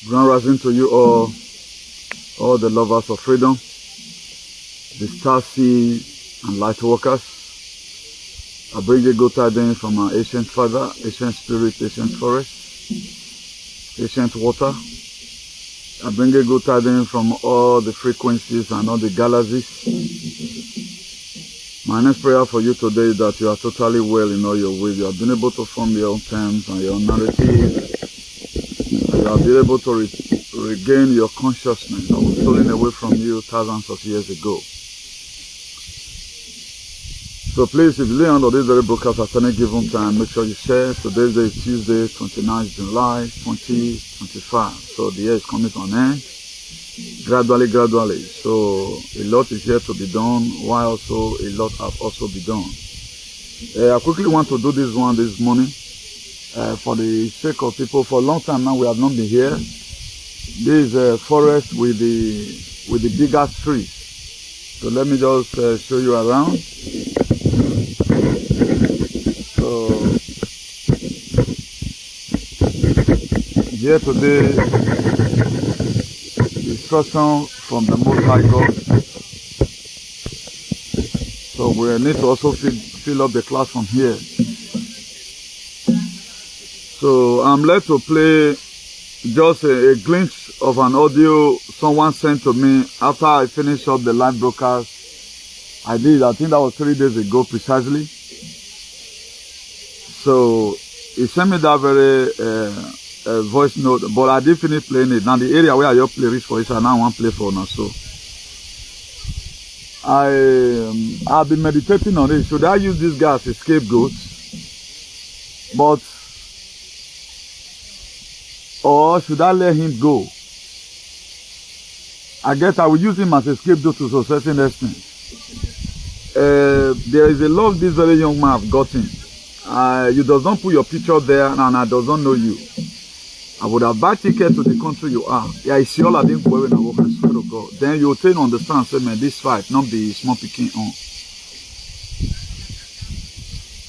Grand rising to you all the lovers of freedom, the star sea and light workers. I bring you good tidings from our ancient father, ancient spirit, ancient forest, ancient water. I bring you good tidings from all the frequencies and all the galaxies. My next prayer for you today is that you are totally well in all your ways. You have been able to form your own terms and your own narrative. You have been able to regain your consciousness that was stolen away from you thousands of years ago. So please, if you lay under this very broadcast at any given time, make sure you share. Today's day is Tuesday, 29th July, 2025. So the year is coming to an end. Gradually. So a lot is here to be done, while also a lot have also been done. I quickly want to do this one this morning. For the sake of people, for a long time now we have not been here. This is a forest with the biggest trees. So let me just show you around. So here today, instruction from the Most High God. So we need to also fill up the class from here. So I'm led to play just a glimpse of an audio someone sent to me after I finished up the live broadcast. I think that was 3 days ago precisely. So he sent me that very voice note, but I didn't finish playing it. Now the area where I just play reach for it, so now I want to play for now. So I've been meditating on it. Should I use this guy as a scapegoat? Or should I let him go? I guess I will use him as a scapegoat to a certain extent. There is a love this very young man have gotten. You does not put your picture there and I does not know you. I would have bought ticket to the country you are. Yeah, I see all I didn't go when I walk, I swear to God. Then you will understand, say, man, this fight, not be small picking on.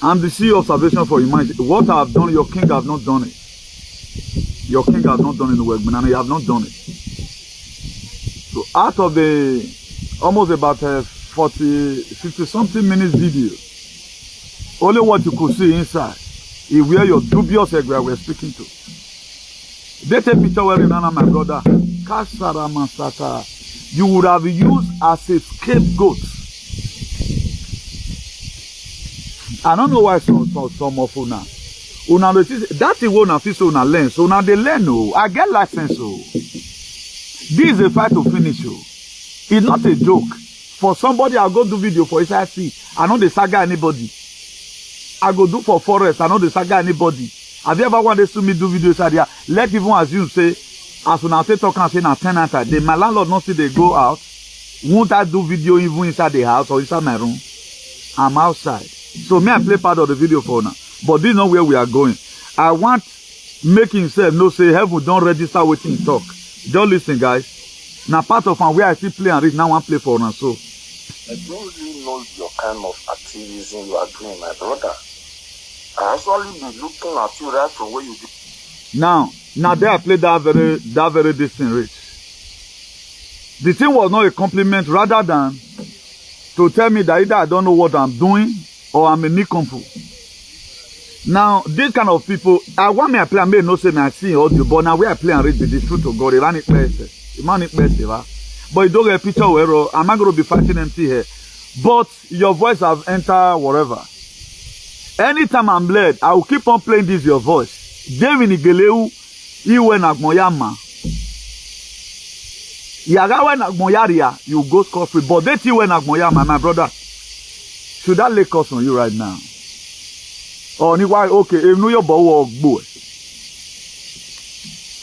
I'm the CEO of Salvation for Humanity. What I have done, your king have not done it. Your king has not done it in the work, but you have not done it. So out of the almost about 50 something minutes video, only what you could see inside is where your dubious headwear we're speaking to. They take picture wearing Nana, my brother. Kasara Masata. You would have used as a scapegoat. I don't know why some of you now. That is what I feel so now learn. So now they learn. Oh, I get license. Oh, this is a fight to finish. Oh, it's not a joke. For somebody, I'll go do video for SIC. I know the saga anybody. I go do for forest. I know the saga anybody. Have you ever wanted to me do videos out there? Let even assume say, as soon as I talk and say na tenant, my landlord not see they go out. Won't I do video even inside the house or inside my room? I'm outside. So me I play part of the video for now. But this is not where we are going. I want make himself no say heaven don't register waiting talk. Just listen, guys. Now part of where I still play and read now I play for now. So I don't really know your kind of activism you are doing, my brother. I actually be looking at you right from where you did. Now there I played that very distant rich. The thing was not a compliment, rather than to tell me that either I don't know what I'm doing or I'm a nincompoop. Now, this kind of people, I want me to play and may no say me I see audio, but now where I play and read the truth of God, it but you don't get a picture where I'm not going to be fighting empty here. But your voice have entered whatever. Anytime I'm led, I will keep on playing this your voice. David Nigeleu, Iwe Nagmoyama. Yagawe Nagmoyaria, you go scot-free. But that Iwe Nagmoyama, my brother, should that lay curse on you right now? Oh, okay, if no your boy.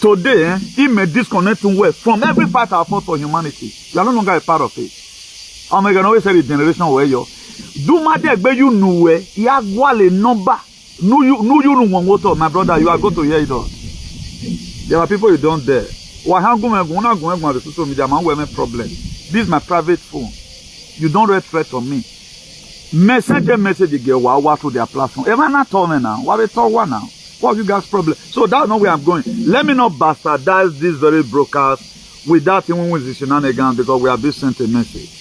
Today, he may disconnect from every fight I fought for humanity. You are no longer a part of it. Oh my God, always say the generation where you do my deck, but you know where ya gwale number. No, you know one water, my brother. You are going to hear it all. There are people you don't dare. Why how go on the social media? Man, we have a problem. This is my private phone. You don't read threat on me. Message you get wow to their platform. Even not turning now. What they talk one now? What you guys' problem? So that's not where I'm going. Let me not bastardize this very broadcast with that even with the shenanigans, because we have been sent a message.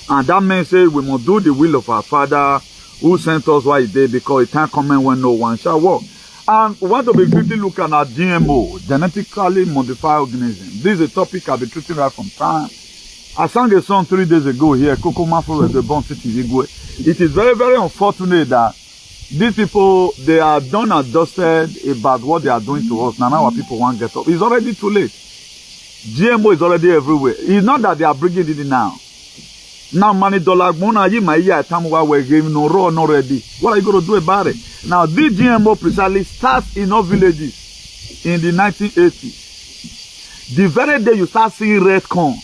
And that message, we must do the will of our Father who sent us while he did, because it can't come when no one shall walk. And we want to be quickly looking at GMO, genetically modified organisms. This is a topic I've been treating right from time. I sang a song 3 days ago here, Coco Mafo was the born city. It is very, very unfortunate that these people, they are done and dusted about what they are doing to us. Now our people won't get up. It's already too late. GMO is already everywhere. It's not that they are bringing it in now. Now money dollar mona you my year time while we're giving no raw no ready. What are you going to do about it? Now this GMO precisely starts in our villages in the 1980s. The very day you start seeing red corn,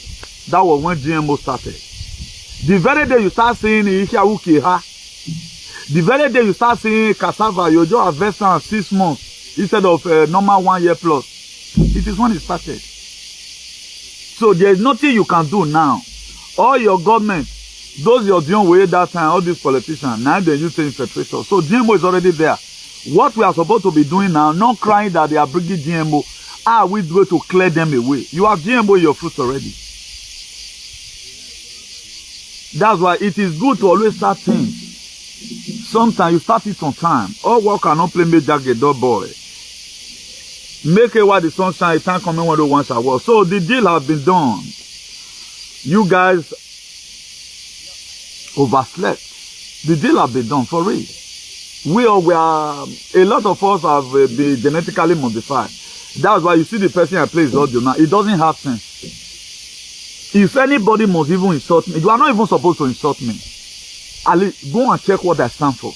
that was when GMO started. The very day you start seeing Ihiaukiha, the very day you start seeing cassava, you just harvest in 6 months instead of normal 1 year plus. It is when it started. So there is nothing you can do now. All your government, those you're doing way that time, all these politicians, now they use the infiltrators. So GMO is already there. What we are supposed to be doing now, not crying that they are bringing GMO. How are we going to clear them away? You have GMO in your fruits already. That's why it is good to always start things. Sometimes you start it on time. All work cannot play major dog boy. Make it while the sun shines, it can't come in when the one shall work. So the deal has been done. You guys overslept. The deal has been done for real. We are, a lot of us have been genetically modified. That's why you see the person I play his audio now. It doesn't have sense. If anybody must even insult me, you are not even supposed to insult me. Ali, go and check what I stand for.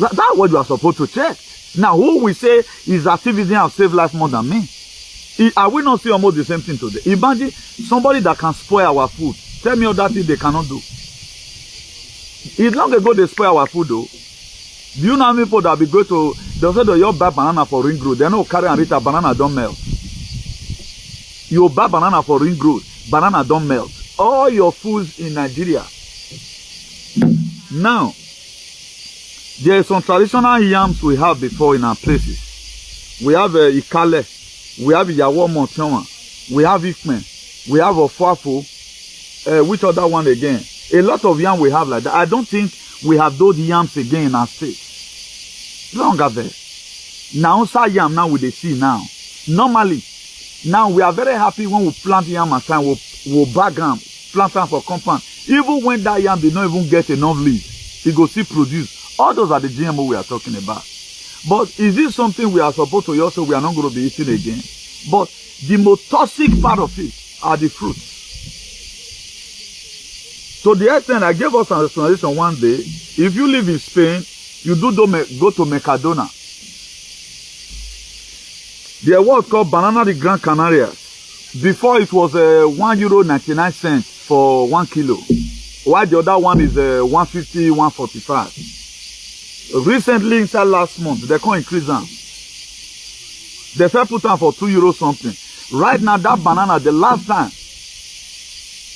That's what you are supposed to check. Now, who we say is activism have saved life more than me? Are we not seeing almost the same thing today? Imagine somebody that can spoil our food. Tell me all that thing they cannot do. It's long ago they spoil our food though. Do you know how many people that be going to, they say that you buy banana for ring road, they don't carry and reach a banana don't melt. You buy banana for ring road, banana don't melt. All your foods in Nigeria. Now, there are some traditional yams we have before in our places. We have Ikale. We have Yawo Montioma, we have Ikmen, we have Ofuafo, which other one again? A lot of yams we have like that. I don't think we have those yams again in our state. Longer there. Now, sa yam now we they see now. Normally, now we are very happy when we plant yam at time, we'll bag them, plant them for compound. Even when that yam did not even get enough leaves, it go still produce. All those are the GMO we are talking about. But is this something we are supposed to also we are not going to be eating again? But the most toxic part of it are the fruits. So the extent I gave us an explanation one day. If you live in Spain, you go to Mercadona. There was called Banana de Gran Canarias. Before it was €1.99 for 1 kilo. While the other one is 150, 145. Recently, inside last month, they can't increase them. They first put them for €2 something. Right now, that banana, the last time,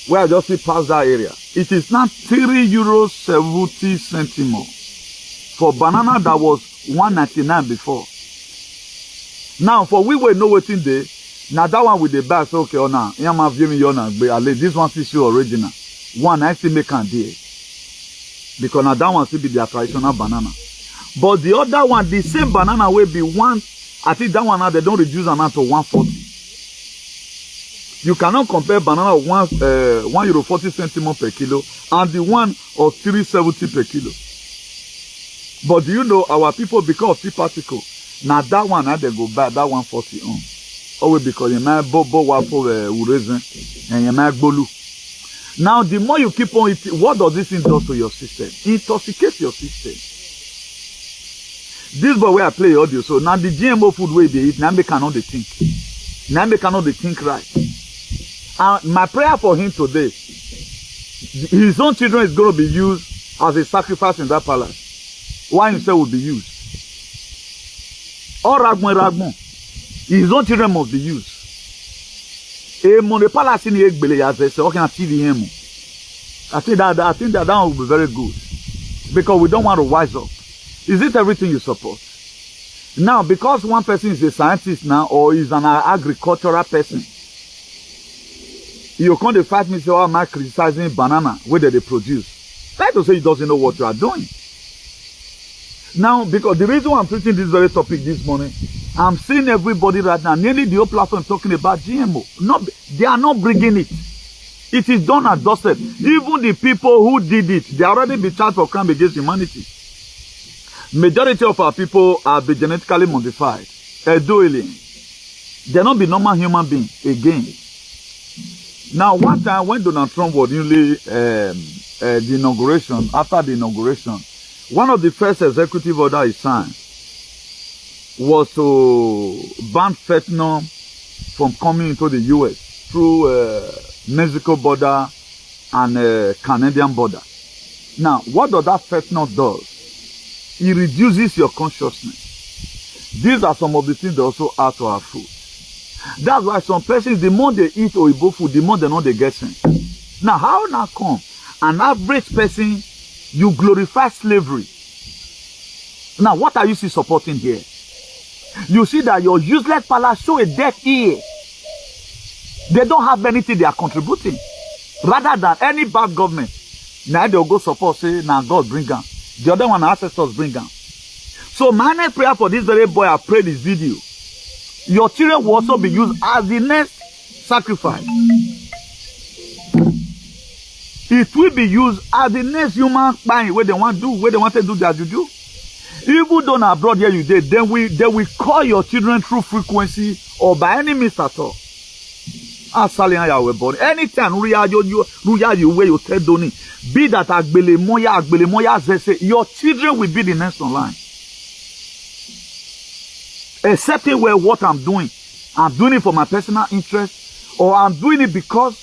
where I just see past that area, it is now €3.70 more. For banana that was $1.99 before. Now, for we will know what's in there. Now, that one with the bag, so okay, now, this one is your original. One, I still make a deal. Because now that one still be their traditional banana. But the other one, the same banana will be one. I think that one now they don't reduce them now to 140. You cannot compare banana of €1.40 more per kilo and the one of $3.70 per kilo. But do you know our people, because of tea particle, now that one now they go buy that 140 on. Always because you might bobo waffle reason and you might bolu. Now, the more you keep on eating, what does this thing do to your system? Intoxicate your system. This boy where I play audio, so now the GMO food where they eat, now they cannot think. Now they cannot think right. And my prayer for him today, his own children is going to be used as a sacrifice in that palace. Why himself will be used? Or Ragmon. His own children must be used. The palace in the TV. I think that will be very good. Because we don't want to wise up. Is it everything you support? Now, because one person is a scientist now or is an agricultural person, you can't fight me say, oh, am I criticizing banana whether they produce? Try to say he doesn't know what you are doing. Now, because the reason why I'm preaching this very topic this morning, I'm seeing everybody right now, nearly the whole platform talking about GMO. They are not bringing it. It is done and dusted. Even the people who did it, they already be charged for crime against humanity. Majority of our people are be genetically modified. They're not be normal human beings again. Now, one time when Donald Trump was newly the inauguration, after the inauguration, one of the first executive orders he signed was to ban fentanyl from coming into the U.S. through Mexico border and Canadian border. Now, what does that fentanyl do? It reduces your consciousness. These are some of the things they also add to our food. That's why some persons, the more they eat Oyibo food, the more they know they get sense. Now, how now come an average person, you glorify slavery? Now, what are you still supporting here? You see that your useless palace show a deaf ear. They don't have anything they are contributing. Rather than any bad government, now they'll go support, say, now God bring them. The other one, ancestors bring them. So my next prayer for this very boy, I pray this video. Your children will also be used as the next sacrifice. It will be used as the next human being where they want to do, where they want to do their juju. Even though abroad here you did, then they will call your children through frequency or by any means at all. Anytime you wear your tell Doni, be that agbele moya zese, your children will be the next online. Accepting well what I'm doing it for my personal interest, or I'm doing it because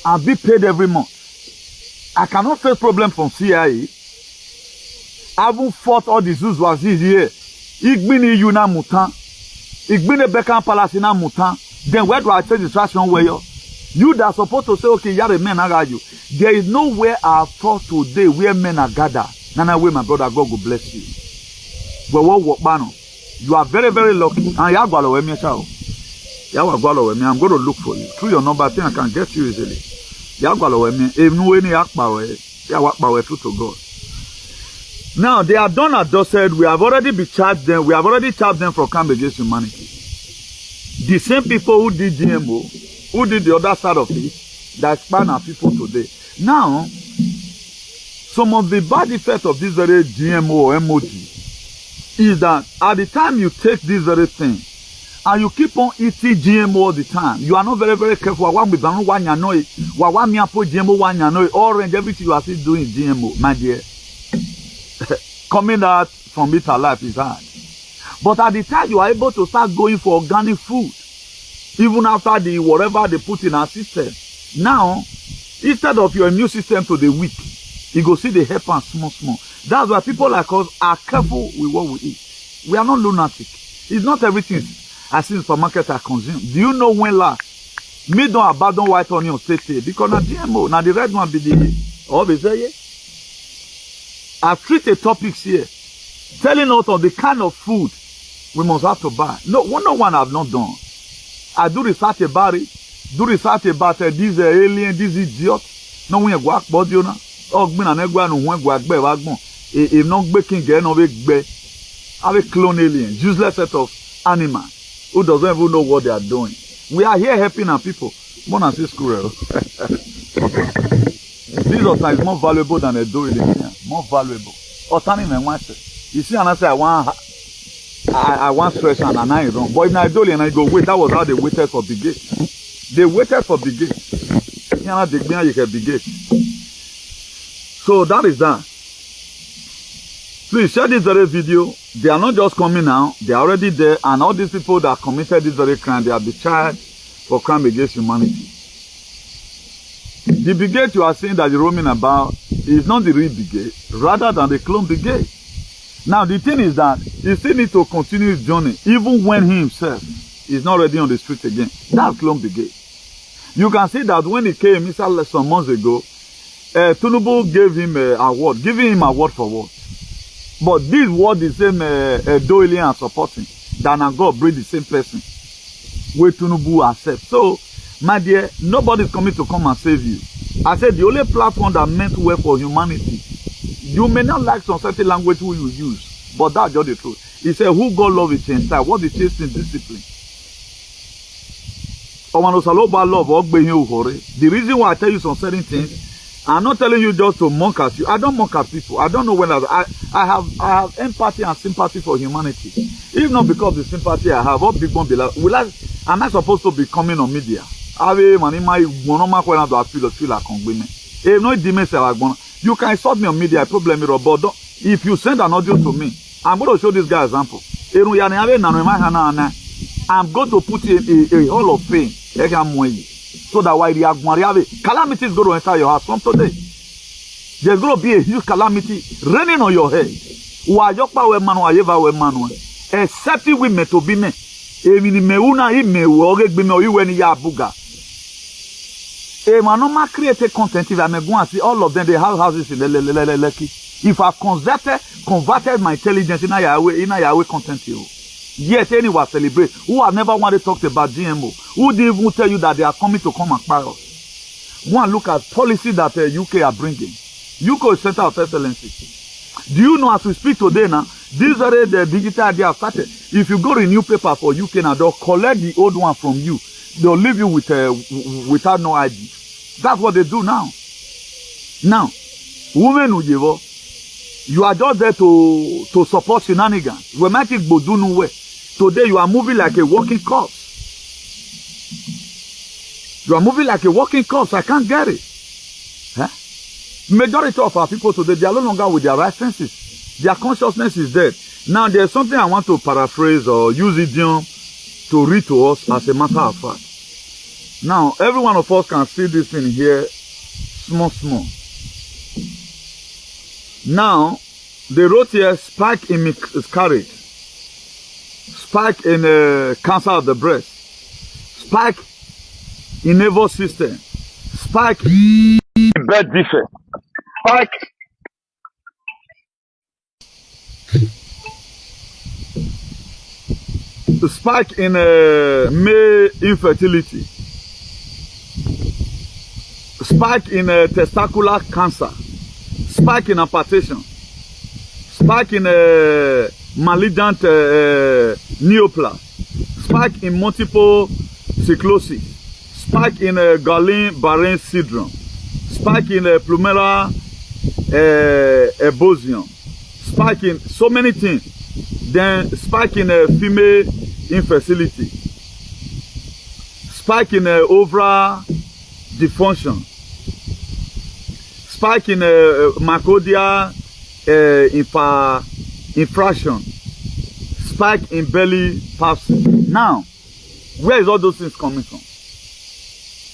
I'm being paid every month. I cannot face problem from CIA. I haven't fought all the Zeus was this year. Igbini Yuna Mutan. Igbini Beckham Palace in Mutan. Then where do I take distraction where you that are supposed to say, okay, you're a man, I got you. There is nowhere I thought today where men are gathered. Nana way, my brother, God will bless you. But what, you are very, very lucky. And I'm going to look for you. Through your number, I think I can get you easily. True to God. Now, they are done and dusted. We have already been charged them. We have already charged them for crime against humanity. The same people who did GMO, who did the other side of it, that span our people today. Now, some of the bad effects of this very GMO or emoji is that at the time you take this very thing and you keep on eating GMO all the time, you are not very, very careful. Orange, everything you are still doing GMO, my dear. Coming out from it alive is hard. But at the time you are able to start going for organic food, even after the whatever they put in our system, now, instead of your immune system to the weak, you go see the help and small. That's why people like us are careful with what we eat. We are not lunatic. It's not everything I see in supermarket I consume. Do you know when last? Me don't abandon white onion straight because now GMO, now the red one be the always there, yeah? I've treated topics here, telling us of the kind of food we must have to buy. No one I've not done. I do research about it. Do research about these alien, these idiots. No one go back body na. Ogbin and egwa no one go back be wagbon. If not baking get no be have a clone alien, useless set of animals who doesn't even know what they are doing. We are here helping our people. More than 6 squirrel. This otan is more valuable than a doily. More valuable. Otan in my you see, and I say I want stress and I wrong. But if I do and I go wait, that was how they waited for big gate. They waited for big gate. You know, they can big gate. So that is that. Please share this very video. They are not just coming now, they are already there, and all these people that committed this very crime, they are be charged for crime against humanity. The brigade you are saying that you're roaming about is not the real brigade, rather than the clone brigade. Now, the thing is that he still needs to continue his journey, even when he himself is not ready on the street again. That's clone brigade. You can see that when he came inside some months ago, Tinubu gave him an award. Giving him an award for what? But this what the same Doyle are supporting. That now God bring the same person. Where Tinubu accept. So, my dear, nobody's coming to come and save you. I said the only platform that meant well for humanity. You may not like some certain language who you use, but that's just the truth. He said, who God love is change style. What is change in discipline? The reason why I tell you some certain things, I'm not telling you just to mock at you. I don't mock at people. I don't know when I have empathy and sympathy for humanity. If not because of the sympathy I have, what big one be like? Am I supposed to be coming on media? You can insult me on media, problem is, but if you send an audio to me, I'm going to show this guy example. I'm going to put in a hall of fame. So that while the calamity is going to enter your house from today. There's going to be a huge calamity raining on your head. Except we met to be me. Manoma created content. If I may go and see all of them, they have houses in the Lekki. If I've converted my intelligence in a Yahweh content, yet anyone celebrate who have never wanted to talk about GMO, who didn't even tell you that they are coming to come and buy us. Go and look at policy that UK are bringing. UK is center of excellency. Do you know as we speak today now, this already the digital idea started. If you go to a newspaper for UK now, they'll collect the old one from you. They'll leave you with without no ID. That's what they do now. Now, women who give up, you are just there to support shenanigans. We might take Bodunu way. Today you are moving like a walking corpse. You are moving like a walking corpse. I can't get it. Huh? Majority of our people today, they are no longer with their right senses. Their consciousness is dead. Now there's something I want to paraphrase or use idiom to read to us as a matter of fact. Now, every one of us can see this thing here, small. Now, they wrote here, spike in miscarriage, spike in cancer of the breast, spike in nervous system, spike in birth defect, spike in male infertility, spike in testicular cancer, spike in hypertension, spike in malignant neoplasm, spike in multiple sclerosis, spike in Guillain-Barré syndrome, spike in plumeral ebosium, spike in so many things. Then spike in female infertility, spike in ovular dysfunction, spike in myocardial infraction, spike in belly palsy. Now, where is all those things coming from?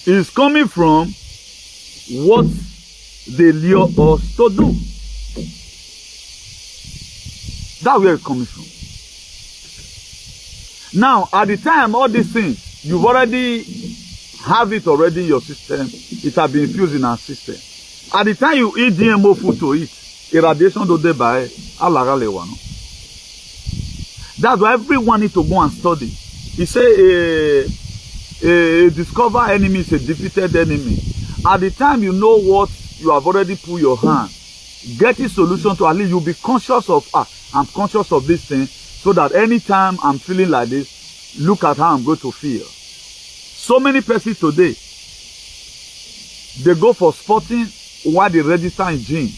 It's coming from what they lure us to do. That's where it's coming from. Now, at the time, all these things, you've already have it already in your system. It has been infused in our system. At the time you eat GMO food to eat, irradiation do they by alagalewano. That's why everyone needs to go and study. He say a discovered enemy is a defeated enemy. At the time you know what you have already put your hand, get a solution to at least you'll be conscious of, I'm conscious of this thing, so that anytime I'm feeling like this, look at how I'm going to feel. So many persons today, they go for sporting while they register in gym.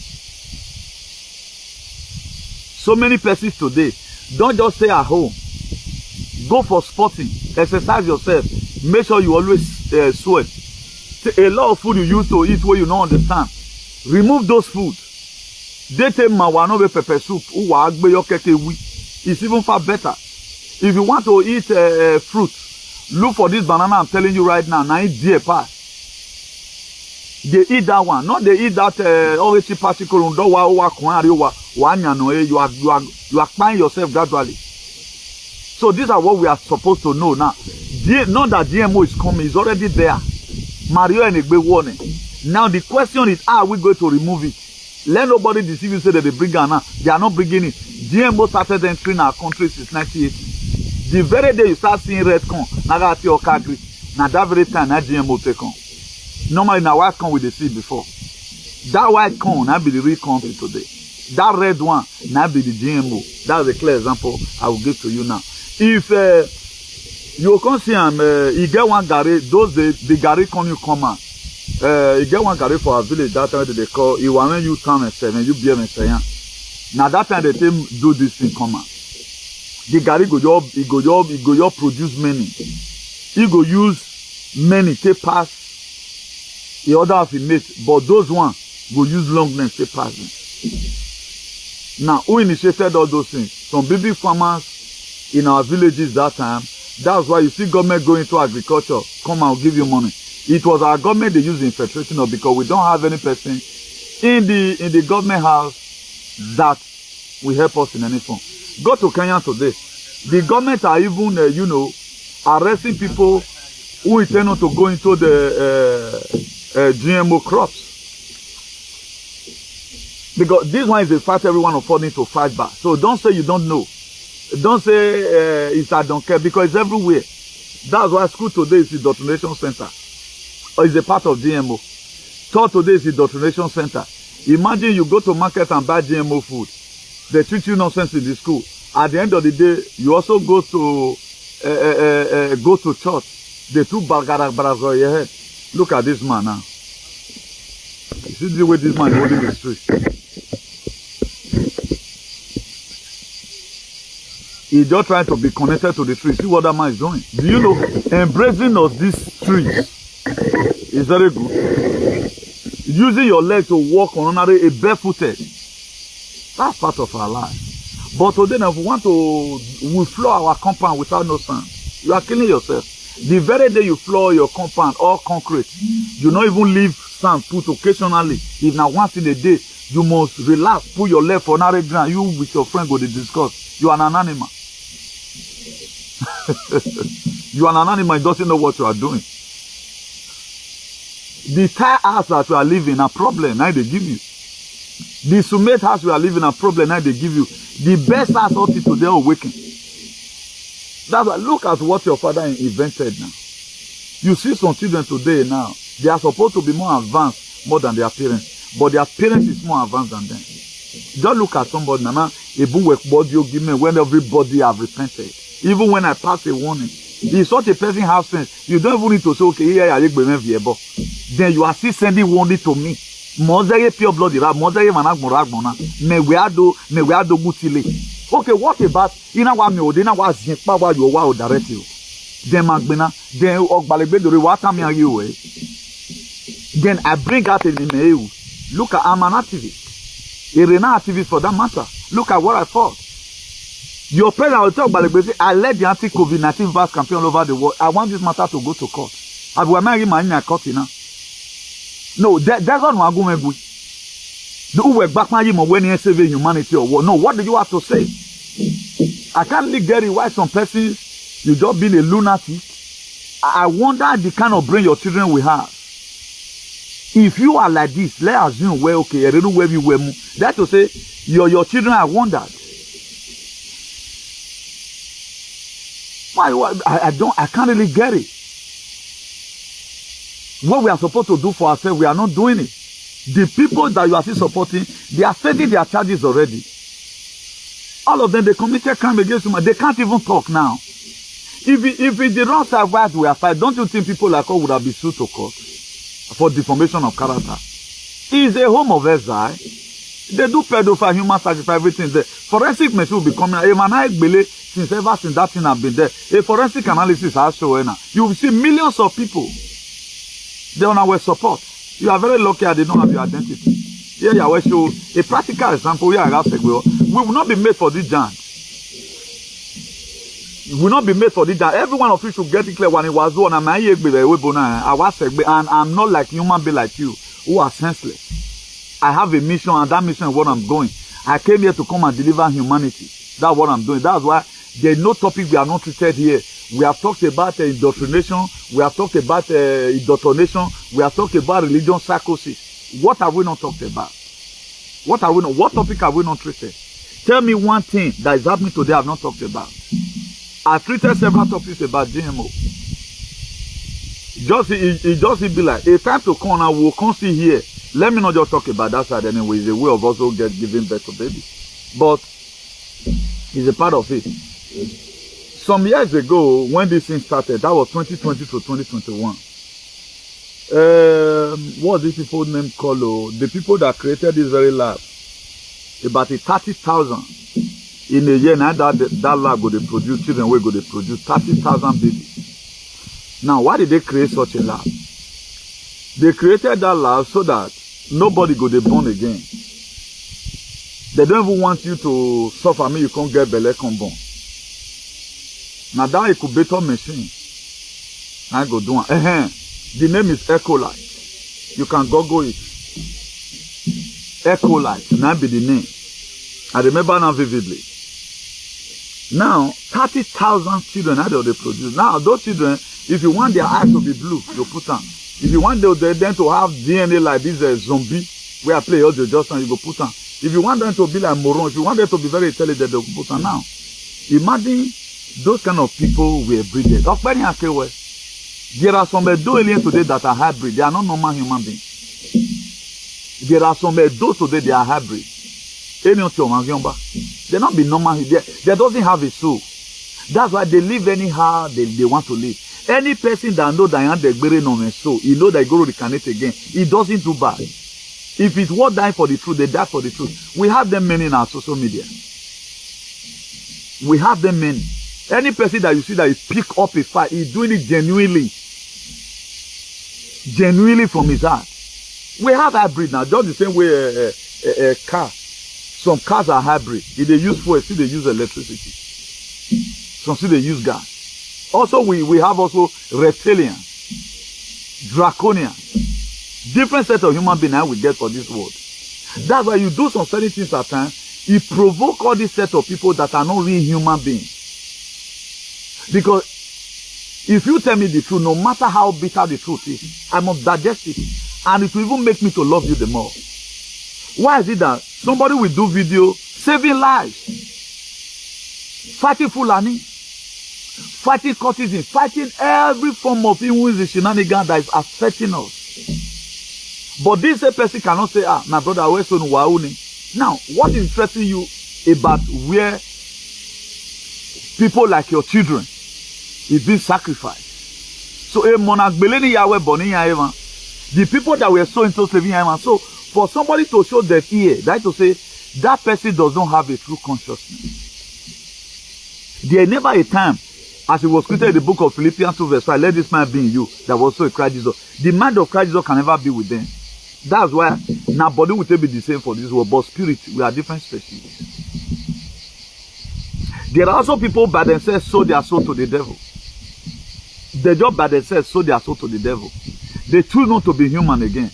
So many persons today, don't just stay at home. Go for sporting, exercise yourself, make sure you always sweat. A lot of food you used to eat where you don't understand, remove those foods. They take mawano pepper soup, it's even far better. If you want to eat fruit, look for this banana I'm telling you right now. Now eat dear part. They eat that one, not they eat that orange particle. You are applying yourself gradually. So these are what we are supposed to know now. Not that GMO is coming, it's already there. Mario and Egbe warning. Now the question is, how are we going to remove it? Let nobody deceive you, say that they bring it now. They are not bringing it. GMO started entering our country since 1980. The very day you start seeing red corn, now that your country, now that very time, that GMO take on. Normally, now white corn we dey see before. That white corn, now be the real corn today. That red one, now be the GMO. That's a clear example I will give to you now. If you can see him, you get one gari, those the gari corn you come out. You get one gari for our village, that time they call, you want you turn and 7, you be and say, now that time they do this thing come out. The gari go job produce many. He go use many, take pass the other of the mate, but those one go use long length, take pass them. Now, who initiated all those things? Some big farmers in our villages that time. That's why you see government going into agriculture, come and give you money. It was our government they use infiltration of because we don't have any person in the government house that will help us in any form. Go to Kenya today. The government are even, arresting people who intend not to go into the GMO crops. Because this one is a fight everyone of us need to fight back. So don't say you don't know. Don't say I don't care because it's everywhere. That's why school today is the Indoctrination Center. Or is a part of GMO. Thought today is the Indoctrination Center. Imagine you go to market and buy GMO food. They treat you nonsense in the school. At the end of the day, you also go to church. They threw baragas on your head. Look at this man now. You see the way this man is holding the street. He's just trying to be connected to the tree. See what that man is doing. Do you know, embracing of these trees is very good. Using your leg to walk on a barefooted. That's part of our life. But today, if we want to, we floor our compound without no sand. You are killing yourself. The very day you floor your compound, all concrete, you not even leave sand put occasionally. If now once in a day, you must relax, put your leg for another ground. You with your friend go to discuss. You are an animal. You are an animal, you doesn't know what you are doing. The tire house that you are living, a problem, now they give you. The summate house we are living, a problem, now they give you. The best house up to today awaken. That's why look at what your father invented now. You see some children today now, they are supposed to be more advanced more than their parents. But their parents is more advanced than them. Just look at somebody now, a book body give me when everybody have repented. Even when I pass a warning. If such a person has sense, you don't even need to say, okay, here then you are still sending warning to me. Mozere pure blood, Mozere managmoragmona, me gutile. Okay, what about ina wa mi odina wa zin pa wa yo wa o direct you. Then magbena, then ogbalegbe dore wa tam yan you eh. Then I bring out in email. Look at I'm an activist. A rena activist for that matter. Look at what I fought. Your parents will talk about it. I led the anti-COVID-19 verse campaign all over the world. I want this matter to go to court. I will marry my in court now. No, that's not my argument. The who back my when you save humanity or what? No, what do you have to say? I can't really get it why some persons you just being a lunatic. I wonder the kind of brain your children will have. If you are like this, let's assume well, okay, I don't know where we were. That to say your children have wondered. I can't really get it. What we are supposed to do for ourselves, we are not doing it. The people that you are still supporting, they are facing their charges already. All of them, they committed crime against human. They can't even talk now. If it did not survive, we are fighting. Don't you think people like us would have been sued to court for defamation of character? It's a home of exile. They do pedophile, human sacrifice, everything there. Forensic machine will be coming. Since ever since that thing have been there, a forensic analysis has shown now. You will see millions of people. They on our support. You are very lucky I did not have your identity. Here I will show a practical example. We will not be made for this dance. We will not be made for this dance. Every one of you should get it clear when it was on. And I'm not like human being like you who are senseless. I have a mission, and that mission is what I'm going. I came here to come and deliver humanity. That's what I'm doing. That's why there's no topic we are not treated here. We have talked about indoctrination. We have talked about indoctrination. We have talked about religion psychosis. What have we not talked about? What topic have we not treated? Tell me one thing that is happening today I've not talked about. I've treated several topics about GMO. It just be like a time to come and we'll come see here. Let me not just talk about that side anyway. It's a way of also giving birth to babies. But it's a part of it. Some years ago, when this thing started, that was 2020 to 2021. What these people name called? The people that created this very lab, about 30,000 in a year. Now that lab go to produce children, we go to produce 30,000 babies. Now, why did they create such a lab? They created that lab so that nobody go to born again. They don't even want you to suffer. You can't get belly come born. Now that incubator machine, I go do one. The name is Ecolite. You can Google it. Ecolite. Now be the name. I remember now vividly. Now 30,000 children how they produce. Now those children, if you want their eyes to be blue, you put them. If you want them to have DNA like this zombie, where I play all the just you go put them. If you want them to be like moron, if you want them to be very intelligent, they go put them. Now, imagine those kind of people were breeded. There are some Edo aliens today that are hybrid. They are not normal human beings. There are some Edo today they are hybrid. They not be normal. They doesn't have a soul. That's why they live anyhow they want to live. Any person that know that they bury on a soul, he know they go to reincarnate again. It doesn't do bad. If it's worth dying for the truth, they die for the truth. We have them many in our social media. We have them many. Any person that you see that he pick up a fight, he's doing it genuinely. Genuinely from his heart. We have hybrid now, just the same way a car. Some cars are hybrid. If they use fuel, still they use electricity. Some still they use gas. Also, we have also reptilian, draconian. Different set of human beings we get for this world. That's why you do some certain things at times. It provoke all this set of people that are not real human beings. Because if you tell me the truth, no matter how bitter the truth is, I must digest it. And it will even make me to love you the more. Why is it that somebody will do video saving lives, fighting Fulani, fighting courtesan, fighting every form of evil shenanigans that is affecting us? But this person cannot say, my brother, where's on Wauni? Now, what is interesting you about where people like your children is being sacrificed? So, the people that were so into slavery, so for somebody to show their ear, that is to say, that person does not have a true consciousness. There never a time, as it was quoted in the book of Philippians 2 verse 5, let this man be in you, that was so in Christ Jesus. The mind of Christ Jesus can never be with them. That's why now body will be the same for this world, but spirit, we are different species. There are also people by themselves sold their soul to the devil. They just by themselves sold their soul to the devil. They choose not to be human again.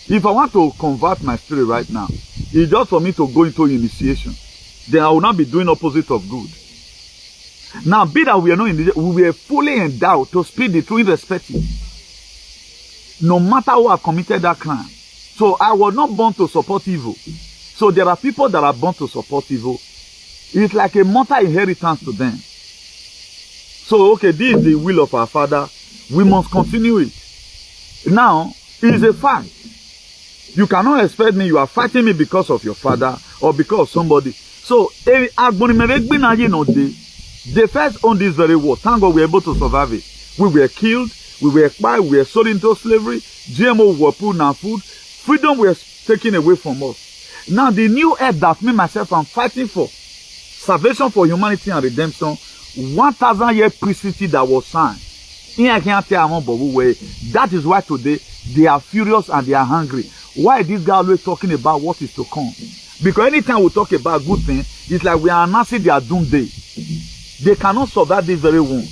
If I want to convert my spirit right now, it's just for me to go into initiation. Then I will not be doing opposite of good. Now, be that we are not in the, we were fully endowed to speak the truth irrespective. No matter who have committed that crime. So I was not born to support evil. So there are people that are born to support evil. It's like a mortal inheritance to them. So, okay, this is the will of our Father. We must continue it. Now, it is a fact. You cannot expect me, you are fighting me because of your father or because of somebody. So, they first owned this very war. Thank God we were able to survive it. We were killed, we were expired, we were sold into slavery, GMO were put in our food, freedom was taken away from us. Now, the new earth that me, myself, I'm fighting for, salvation for humanity and redemption, 1,000-year precedency that was signed. That is why today they are furious and they are hungry. Why is this guy always talking about what is to come? Because anytime we talk about good things, it's like we are announcing their doomsday. They cannot survive this very wound.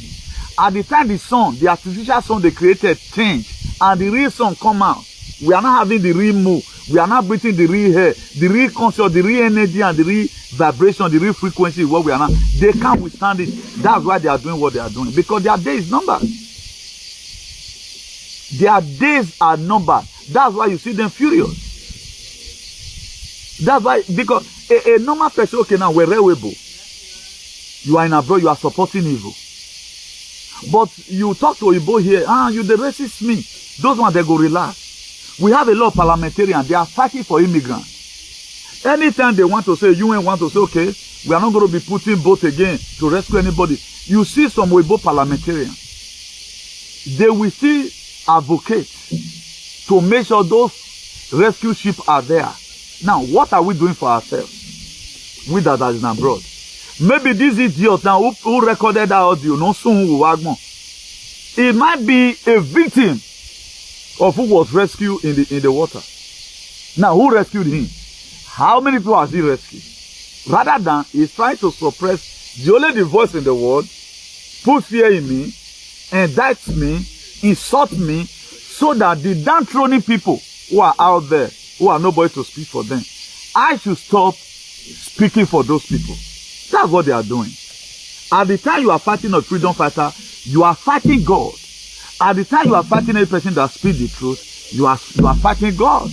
At the time the sun, the artificial sun they created changed, and the real sun come out. We are not having the real move. We are not breathing the real air, the real conscious, the real energy, and the real vibration, the real frequency is what we are not. They can't withstand it. That's why they are doing what they are doing. Because their days is numbered. Their days are numbered. That's why you see them furious. That's why, because a normal person, okay, now we're reliable. You are in abroad, you are supporting evil. But you talk to Igbo here, you the racist me. Those ones, they go relax. We have a lot of parliamentarians, they are fighting for immigrants. Anytime they want to say, UN want to say, okay, we are not going to be putting boat again to rescue anybody. You see some Igbo parliamentarians, they will still advocate to make sure those rescue ships are there. Now, what are we doing for ourselves? We that are in abroad. Maybe this idiot now who recorded that audio, no soon will wag more. It might be a victim of who was rescued in the water. Now, who rescued him? How many people has he rescued? Rather than he's trying to suppress the only voice in the world, put fear in me, indict me, insult me, so that the downtrodden people who are out there, who are nobody to speak for them, I should stop speaking for those people. That's what they are doing. At the time you are fighting a freedom fighter, you are fighting God. At the time you are fighting a person that speaks the truth, you are fighting God.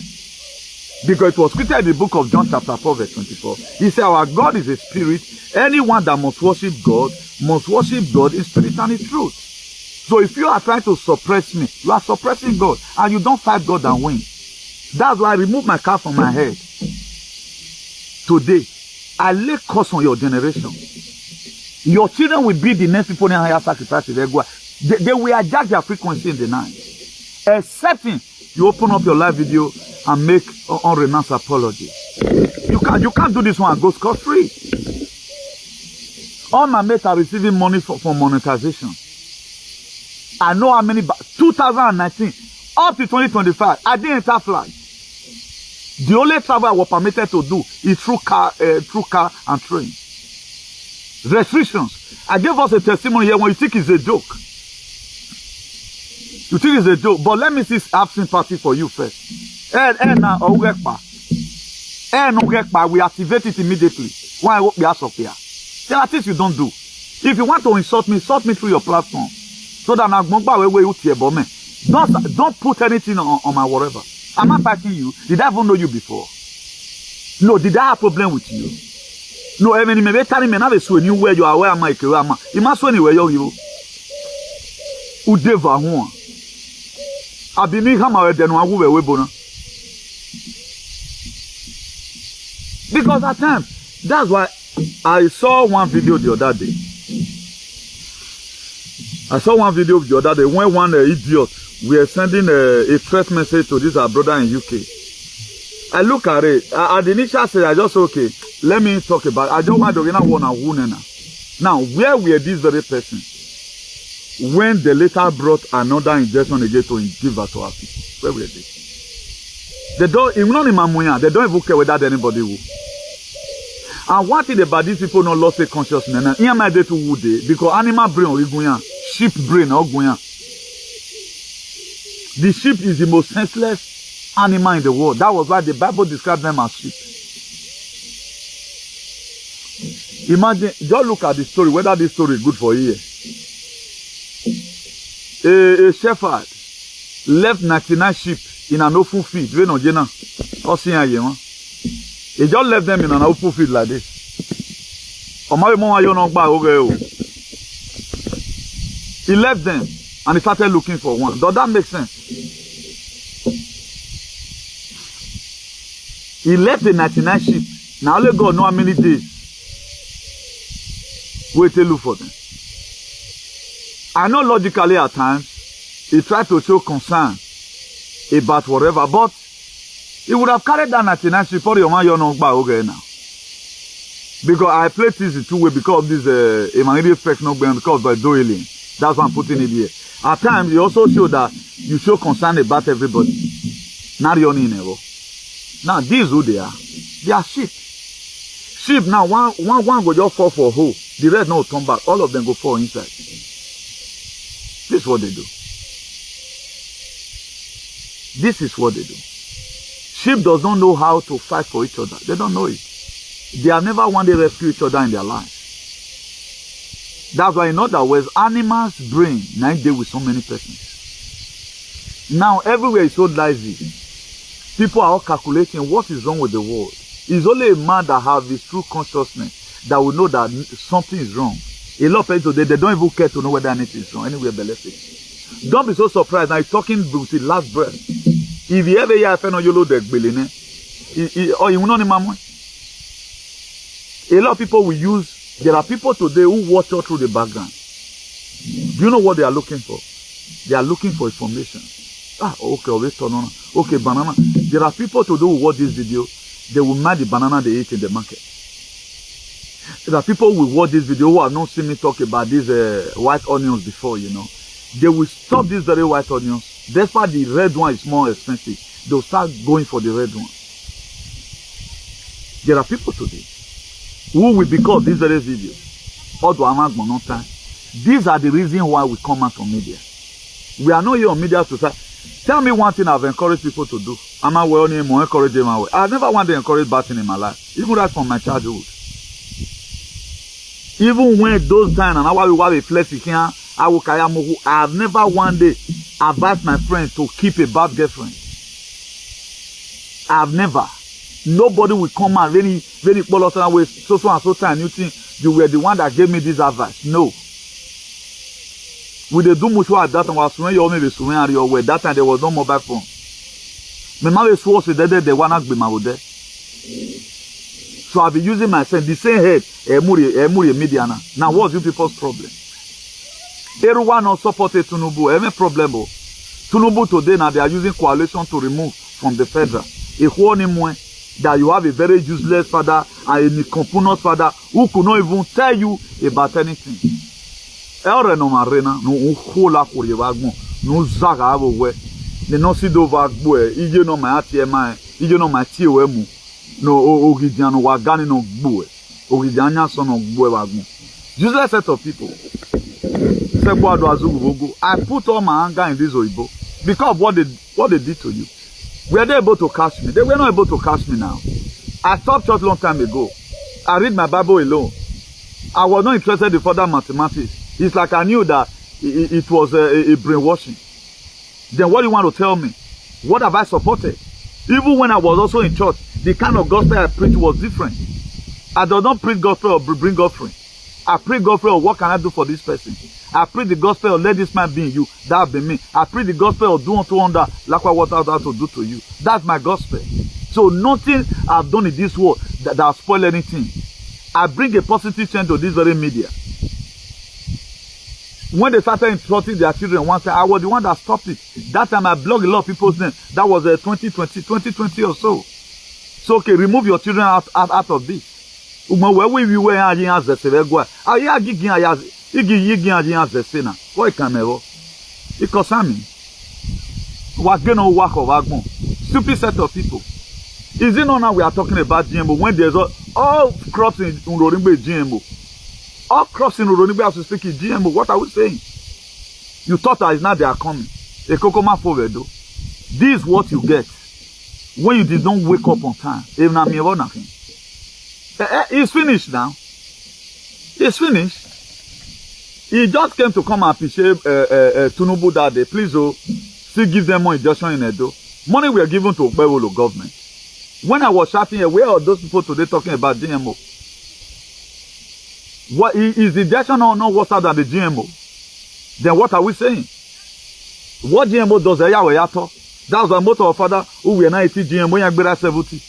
Because it was quoted in the book of John chapter 4 verse 24. He said, our God is a spirit. Anyone that must worship God in spirit and in truth. So if you are trying to suppress me, you are suppressing God. And you don't fight God and win. That's why I remove my cap from my head. Today, I lay curse on your generation. Your children will be the next people in higher sacrifice. They will adjust their frequency in the night. Excepting you open up your live video and make unrenounced apology. You can't do this one and go scot-free. All my mates are receiving money for monetization. I know how many, 2019 up to 2025, I didn't enter flag. The only travel I was permitted to do is through car and train. Restrictions. I gave us a testimony here when you think it's a joke. You think it's a joke, but let me see have sympathy for you first. We activate it immediately. Why I be asked of here? There are things you don't do. If you want to insult me through your platform. So that don't put anything on my whatever. I'm not fighting you. Did I even know you before? No, did I have a problem with you? No, I mean, maybe telling me now is when you where you are, where am I? You must anywhere you. Udeva one. I be me hammer then one who bona. Because at times, that's why I saw one video the other day. I saw one video the other day when one idiot were sending a threat message to this our brother in UK. I look at it. At the initial stage, I just okay. Let me talk about it. I don't want to get one and one now. Where were this very person when they later brought another injection again to give her to her people? Where were they? They don't even care whether anybody will. And one thing about these people not lost their consciousness. Because animal brain sheep brain or the sheep is the most senseless animal in the world. That was why the Bible described them as sheep. Imagine, just look at the story, whether this story is good for you. A shepherd left 99 sheep in an open field. He just left them in an open field like this. He left them and he started looking for one. Does that make sense? He left the 99 sheep. Now only God know how many days. Wait to look for them. I know logically at times he tried to show concern about whatever, but he would have carried that 99 sheep for your man now. Because I played this in two ways because of this effect no because of doing. That's why I'm putting it here. At times you also show that you show concern about everybody. Not your neighbor. Now these who they are sheep. Sheep now one go just fall for a hole. The rest no turn back. All of them go fall inside. This is what they do. This is what they do. Sheep does not know how to fight for each other. They don't know it. They have never wanted to rescue each other in their lives. That's why in other words, animals' brain now deal with so many persons. Now everywhere is so lazy. People are all calculating what is wrong with the world. It's only a man that has his true consciousness that will know that something is wrong. A lot of people today, they don't even care to know whether anything is wrong. Anyway, believe it. Don't be so surprised. Now, you're talking with the last breath. If you ever hear a friend on your load, or you know him, a lot of people will use, there are people today who watch out through the background. Do you know what they are looking for? They are looking for information. Okay, banana. There are people today who watch this video, they will mind the banana they eat in the market. There are people who will watch this video who have not seen me talk about these white onions before, you know. They will stop these very white onions. Despite the red one is more expensive, they'll start going for the red one. There are people today who will, because this very video, these are the reasons why we come out on media. We are not here on media to say, tell me one thing I've encouraged people to do. I'm not well name or encourage them away. I've never wanted to encourage bad thing in my life. Even right from my childhood. Even when those times and I will reflect here, I've never one day advised my friends to keep a bad girlfriend. I've never. Nobody will come and very so and so time you think you were the one that gave me this advice. No. We did do much at that time was when you maybe swimming your way. That time there was no mobile phone. My mother was with the one act be my there. So I'll be using myself the same head media now. What's you people's problem? Everyone not supported Tinubu. Any problem? Tinubu today now they are using coalition to remove from the federal. That you have a very useless father and a component father who could not even tell you about anything. No hula for your wagmo, no zaga away. The no see over boy, you know my ATMI, you know my TOM, no Ogidiano Wagani no boy, Ogidiana son of boy wagmo. Useless set of people. I put all my anger in this Oibo because of what they did to you. Were they able to catch me? They were not able to catch me now. I stopped church long time ago. I read my Bible alone. I was not interested in further mathematics. It's like I knew that it was a brainwashing. Then what do you want to tell me? What have I supported? Even when I was also in church, the kind of gospel I preached was different. I do not preach gospel or bring offering. I preach gospel of what can I do for this person. I preach the gospel of let this man be in you. That be me. I preach the gospel of do unto wonder like what I have to do to you. That's my gospel. So nothing I've done in this world that has spoiled anything. I bring a positive change to this very media. When they started insulting their children one time, I was the one that stopped it. That time I blocked a lot of people's names. That was 2020 or so. So okay, remove your children out of this. Where we were as the Sevegua. I ya gigi as the sinner. Why can never? Because I mean, what gonna work of Agmo? Stupid set of people. Is it not now we are talking about GMO when there's all crops in Urorimbe GMO? All crops in Urorimbe have to speak in GMO. What are we saying? You thought that is not they are coming. A kokoma fovedo. This is what you get when you did not wake up on time. Even I'm here nothing. It's finished now. It's finished. He just came to come and appreciate Tinubu that day. Please, still give them more injection in Edo. Money we are given to Bewolo government. When I was shouting here, where are those people today talking about GMO? What is the injection or not worse than the GMO? Then what are we saying? What GMO does that's why most of our father who were 90 GMO 70.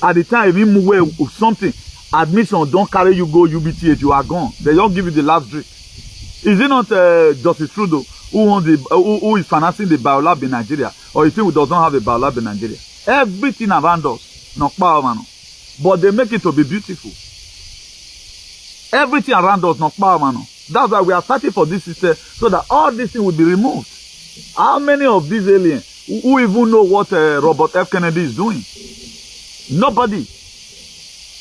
At the time, if you move away with something, admission don't carry you go UBTH, you are gone. They don't give you the last drink. Is it not Justice Trudeau who is financing the biolab in Nigeria? Or you think we does not have a biolab in Nigeria? Everything around us, not power man. But they make it to be beautiful. Everything around us, not power man. That's why we are fighting for this system so that all these things will be removed. How many of these aliens who even know what Robert F. Kennedy is doing? Nobody.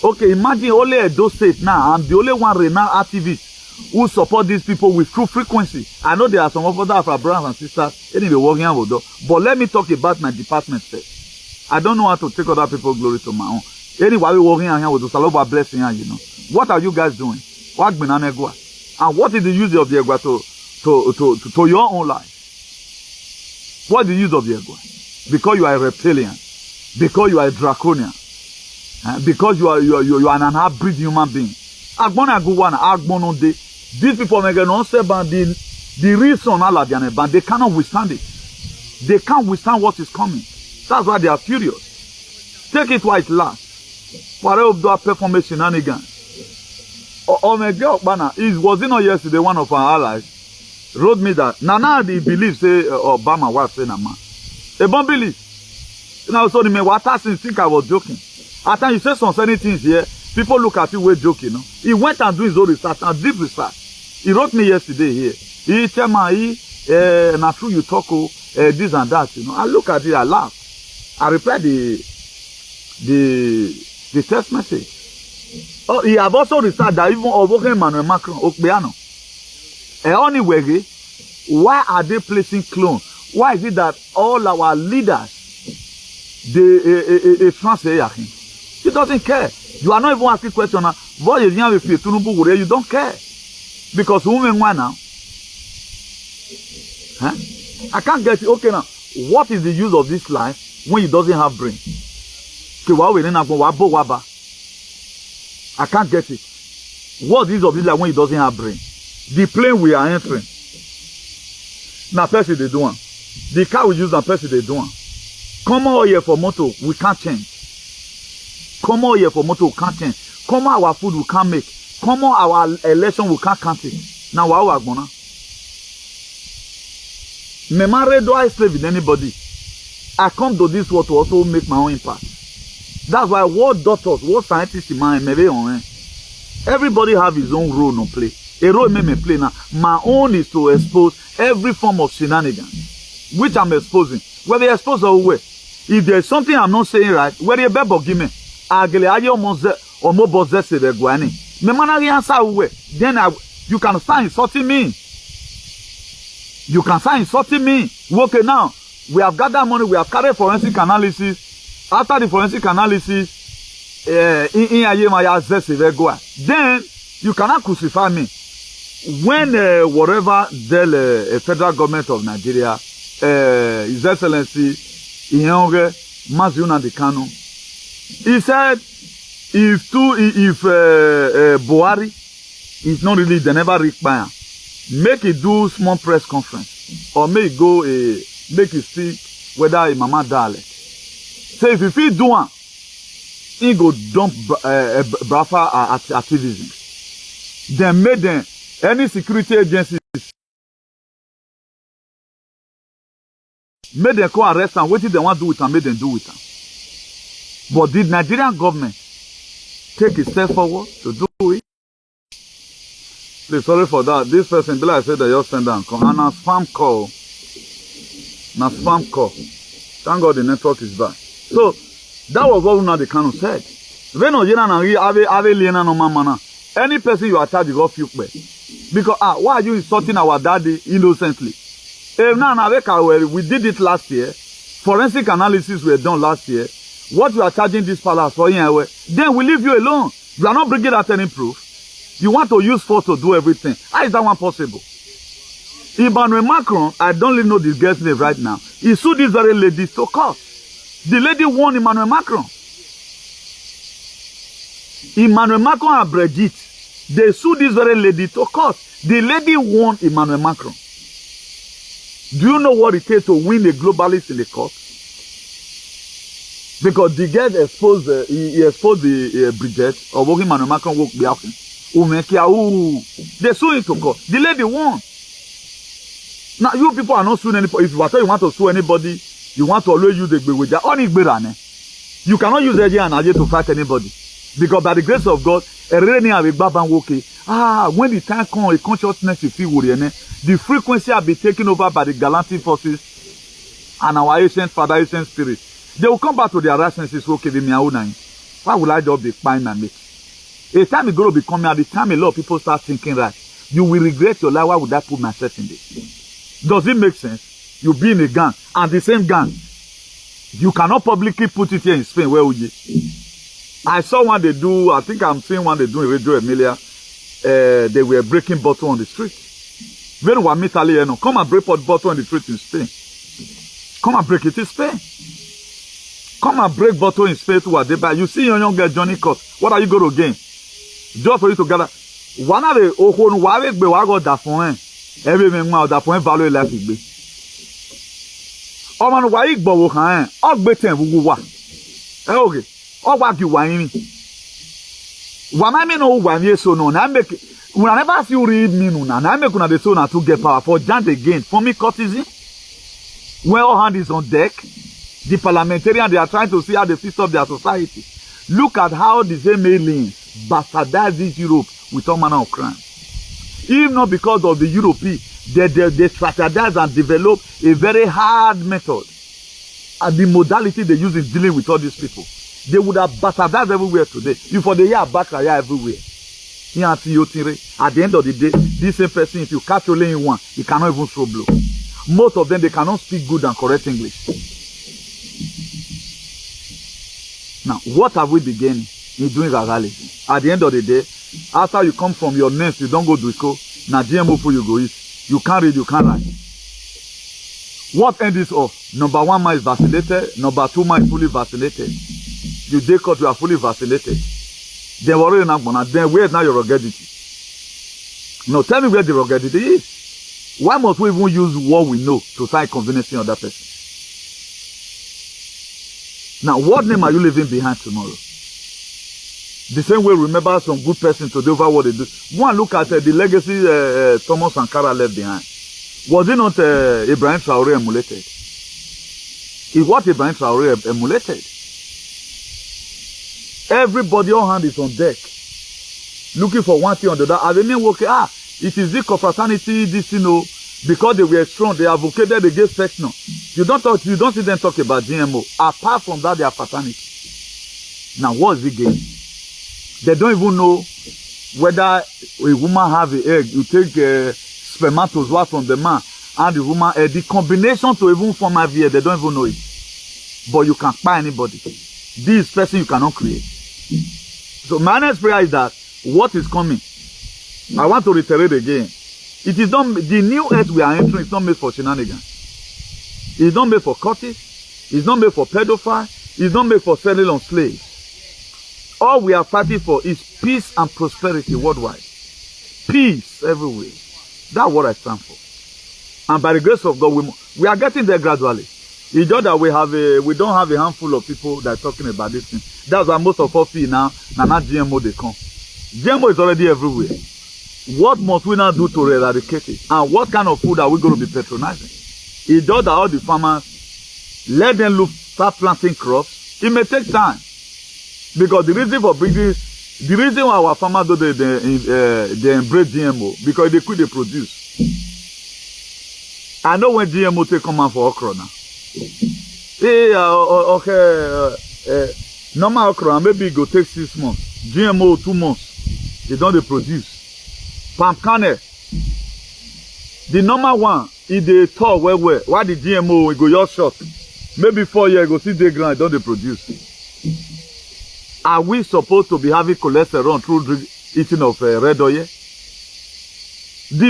Okay, imagine only Edo State now. I'm the only one renowned activist who support these people with true frequency. I know there are some other Afro brothers and sisters anyway working out with them. But let me talk about my department first. I don't know how to take other people's glory to my own. Anyway, we're working out here with the Saloba blessing here, you know. What are you guys doing? What and what is the use of the Egua to your own life? What is the use of the Egua? Because you are a reptilian. Because you are a draconian. Because you are an half-breed human being. Agbona go one, agbono de. These people make no say about the reason but they cannot withstand it. They can't withstand what is coming. That's why they are furious. Take it while it lasts. Whatever do performance shenanigans. Omega Bana was it not yesterday one of our allies wrote me that Nana they believe say Obama was saying a man. They don't believe. Now so me what I think I was joking. After you say some certain things here, people look at you we're joking, no? He went and do his own research and deep research. He wrote me yesterday here. He tell me na true you talk this and that, you know. I look at it, I laugh. I reply the text message. Oh, he have also researched that even over Emmanuel Macron, Okbeano. Anyway, why are they placing clones? Why is it that all our leaders, they transfer him? He doesn't care. You are not even asking questions. You don't care. Because women why now? Huh? I can't get it. Okay now, what is the use of this life when it doesn't have brain? I can't get it. What is of this life when it doesn't have brain? The plane we are entering. Now, person they do one. The car we use now, person they do one. Come on here for motor, we can't change. Come on here for motor, we can't change. Come on our food, we can't make. Come on our election, we can't count it. Now, what are we going to do? Me married, do I slave with anybody? I come to this world to also make my own impact. That's why what doctors, what scientists in mind, everybody have his own role to play. A role may play now. My own is to expose every form of shenanigans, which I'm exposing. Whether you expose or way. If there's something I'm not saying right, whether you better give me, then you can start insulting me. You can start insulting me. Okay, now we have gathered money, we have carried forensic analysis. After the forensic analysis, then you cannot crucify me. When whatever the federal government of Nigeria, His Excellency Ihonge Maziuna Dekano, he said if Buhari is not really, they never require, make it do small press conference or make it go make it speak whether a mama dialect. So if he do one, he go dump Brafa activism. Then made them any security agencies made them come arrest and what did they want to do with them, made them do with them. But did Nigerian government take a step forward to do it? Please, sorry for that. This person, I said that you're sending and a spam call. Na spam call. Thank God the network is back. So that was what Una Dekano said. Any person you are charged, you got few pay. Because why are you insulting our daddy innocently? We did it last year. Forensic analysis were done last year. What you are charging this palace for here, then we leave you alone. You are not bringing out any proof. You want to use force to do everything. How is that one possible? Emmanuel Macron, I don't really know this girl's name right now. He sued this very lady to court. The lady won Emmanuel Macron. Emmanuel Macron and Brigitte, they sued this very lady to court. The lady won Emmanuel Macron. Do you know what it takes to win a globalist in the court? Because the girl exposed, he exposed the Brigitte, or working Emmanuel Macron work be out. They sued him to court. The lady won. Now, you people are not suing anybody. If you want to sue anybody, you want to always use the Gbeweja. You cannot use Eji and Aje to fight anybody. Because by the grace of God, when the time comes, a consciousness is filled with the frequency will be taken over by the galactic forces and our ancient father, ancient spirit. They will come back to their right senses. Okay, why would I just be fine my mate? A time is going to be coming at the time a lot of people start thinking right. You will regret your life. Why would I put myself in this? Does it make sense? You be in a gang and the same gang. You cannot publicly put it here in Spain. Where would you? I saw one they do. I think I'm seeing one they do in Radio Emilia. They were breaking bottle on the street. Very well, Italiano. Come and break bottle on the street in Spain. Come and break it in Spain. Come and break bottle in space to Adeba. You see your young girl Johnny Cut. What are you going to gain? Just for you to gather. One of the Okon Wawek be wago da fun. Every man da fun value life igbe. O man wa igbo wo kan o gbe ten wuwu wa. Okay. O wa gi wa yin. Wa ma me no wa mi so no na make una never see read me no na make una dey so na to get power for giant again. For me courtesy. When all hand is on deck, the parliamentarians, they are trying to see how they fix up their society. Look at how the same aliens bastardize this Europe with all manner of crime. If not because of the European, they strategize and develop a very hard method. And the modality they use in dealing with all these people. They would have bastardized everywhere today. You for the year back everywhere. At the end of the day, this same person, if you catch only in one, he cannot even throw blow. Most of them, they cannot speak good and correct English. Now, what have we begun in doing ruralism? At the end of the day, after you come from your nest, you don't go to school. Now, GMO food you go eat. You can't read, you can't write. What ends this off? Number 1 man is vaccinated. Number 2 man is fully vaccinated. You take out, you are fully vaccinated. Then worry not gonna. Then where is now your ruggedity? No, tell me where the ruggedity is. Why must we even use what we know to try conveniencing other person? Now, what name are you leaving behind tomorrow? The same way, remember some good person today over what they do. One look at the legacy Thomas Sankara left behind. Was it not Ibrahim Traore emulated? It was Ibrahim Traore emulated. Everybody on hand is on deck, looking for one thing or the other. As they mean, okay, it is the confraternity, this, you know, because they were strong, they advocated against section. You don't see them talk about GMO. Apart from that, they are fraternity. Now, what is the game? They don't even know whether a woman have an egg. You take spermatozoa from the man and the woman, the combination to even form IVF, they don't even know it. But you can buy anybody. This person you cannot create. So my next prayer is that what is coming, I want to reiterate again. It is not the new earth we are entering. It's not made for shenanigans. It's not made for cultists. It's not made for pedophiles. It's not made for selling on slaves. All we are fighting for is peace and prosperity worldwide. Peace everywhere. That's what I stand for. And by the grace of God, we are getting there gradually. It's just that we don't have a handful of people that are talking about this thing. That's why most of us feel now GMO they come. GMO is already everywhere. What must we now do to eradicate it? And what kind of food are we going to be patronizing? It's just that all the farmers, let them start planting crops. It may take time. Because the reason why our farmers do they embrace GMO, because they could produce. I know when GMO take come out for okra now. Normal okra, maybe it go take 6 months. GMO 2 months. They don't produce. Palm kernel. The normal one, if they tall well. Why the GMO will go your short? Maybe 4 years go see the ground, don't they produce? Are we supposed to be having cholesterol through eating of red oil?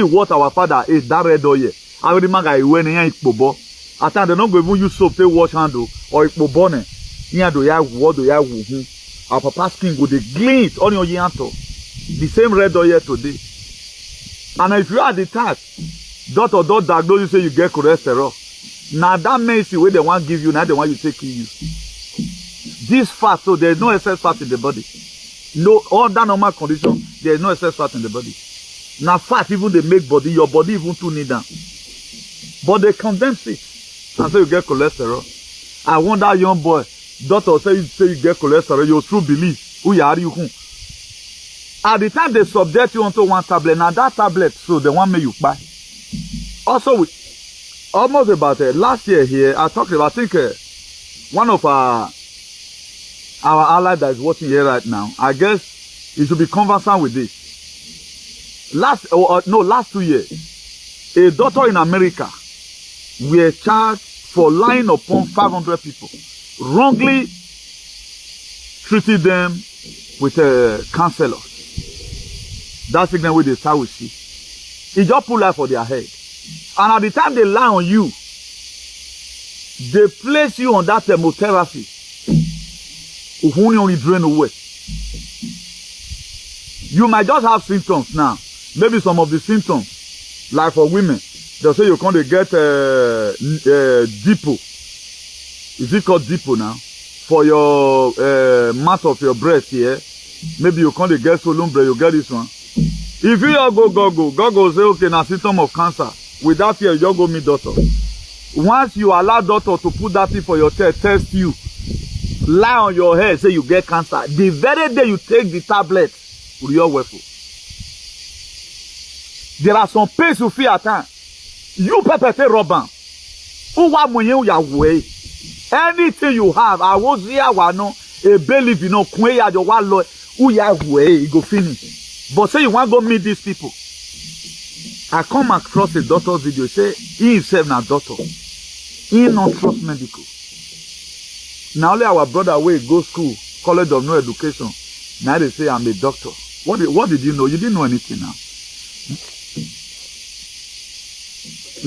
What our father ate, that red oil. I already man guy when he ain't bobo. At times they don't go even use soap to wash handle or bone. Here do ya what do ya woo? Our papa skin go the glint on your yanto. The same red oil today. And if you are the type, dot or dot diagnose you say you get cholesterol. Now that means the way they want to give you, now they want you to take you. This fat, so there is no excess fat in the body. No, under normal condition, there is no excess fat in the body. Now fat, even they make body, your body even too need them. But they condense it. And so you get cholesterol. I want that young boy, doctor say you get cholesterol, you true believe. Who are you? At the time they subject you onto one tablet, now that tablet, so they want me you buy. Also, almost about last year here, I talked about, I think, one of our ally that is watching here right now, I guess he should be conversant with this. Last 2 years, a doctor in America were charged for lying upon 500 people, wrongly treating them with counselors. That's the way they start with see. It just put life for their head. And at the time they lie on you, they place you on that chemotherapy only drain away. You might just have symptoms now. Maybe some of the symptoms, like for women, they'll say you can't get Depo. Is it called Depo now? For your mass of your breast here, maybe you can't get Solumbre, you get this one. If you all go say, okay, now symptom of cancer. Without fear, you just go meet doctor. Once you allow doctor to put that thing for your chest, test you, lie on your head, say you get cancer. The very day you take the tablet, you're wealthy. There are some pains you feel at times. You perpetrate robber. Anything you have, I was here, a belief, you know, you go finish. But say you want to go meet these people. I come across a doctor's video, say he himself na doctor. He not trust medical. Now only our brother way go school, college of no education. Now they say I'm a doctor. What did you know? You didn't know anything now.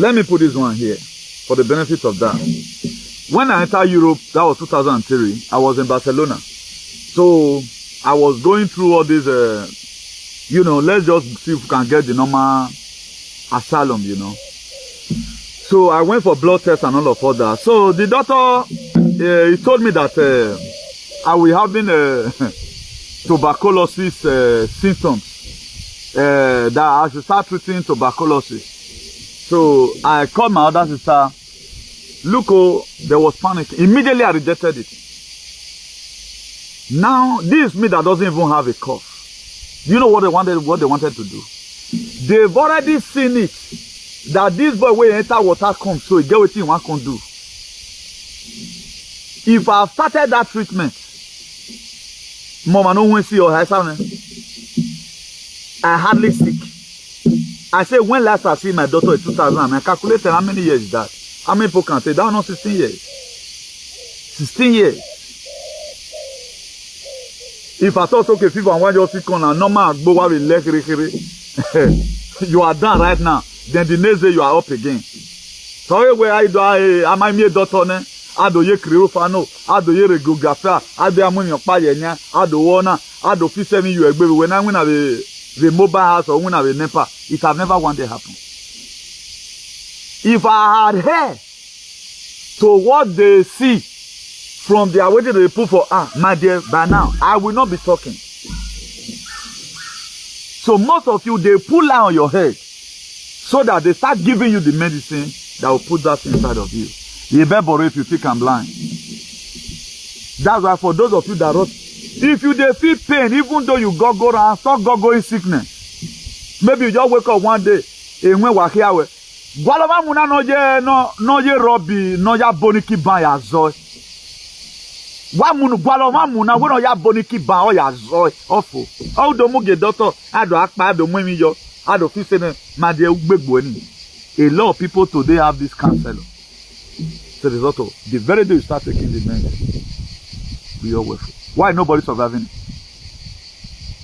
Let me put this one here for the benefit of that. When I entered Europe, that was 2003, I was in Barcelona. So I was going through all these, you know, let's just see if we can get the normal asylum, you know. So I went for blood tests and all of that. So the doctor, he told me that I will having tuberculosis symptoms, that I should start treating tuberculosis. So I called my other sister. Look, oh, there was panic. Immediately I rejected it. Now, this is me that doesn't even have a cough. Do you know what they wanted to do? They've already seen it. That this boy will enter water comes, so he get what he want to do. If I have started that treatment, Mama no one see your house. I hardly sick. I say when last I see my daughter in 2000, I calculated how many years is that. How many people can say that? No, 16 years. 16 years. If I thought, okay, people and one just sick on a normal go with leg, you are done right now. Then the next day you are up again. So where I do, I might be a daughter, I do ye criofano, I do ye regographer, I do among your pioneer, I do one, I do 57 you baby when I win the mobile house or when I never, it have never one day happened. If I had heard to what they see from their way they put for, my dear, by now, I will not be talking. So most of you, they pull out on your head so that they start giving you the medicine that will put that inside of you. You better if you think I'm blind. That's why for those of you that wrote, if you they feel pain, even though you go around, stop going sickness. Maybe you just wake up one day and when we're here, Gualama muna no ye robi no ya boniki ban ya zoy. Wa munu gualama muna we no ya boniki ban o ya zoy ofo. O do mu ge doctor ado akpa ado mu mi yo ado fi se na ma de ugbegbo ni. A lot of people today have this cancer. So the result of the very day you start taking the medicine, we are worth it. Why nobody surviving it?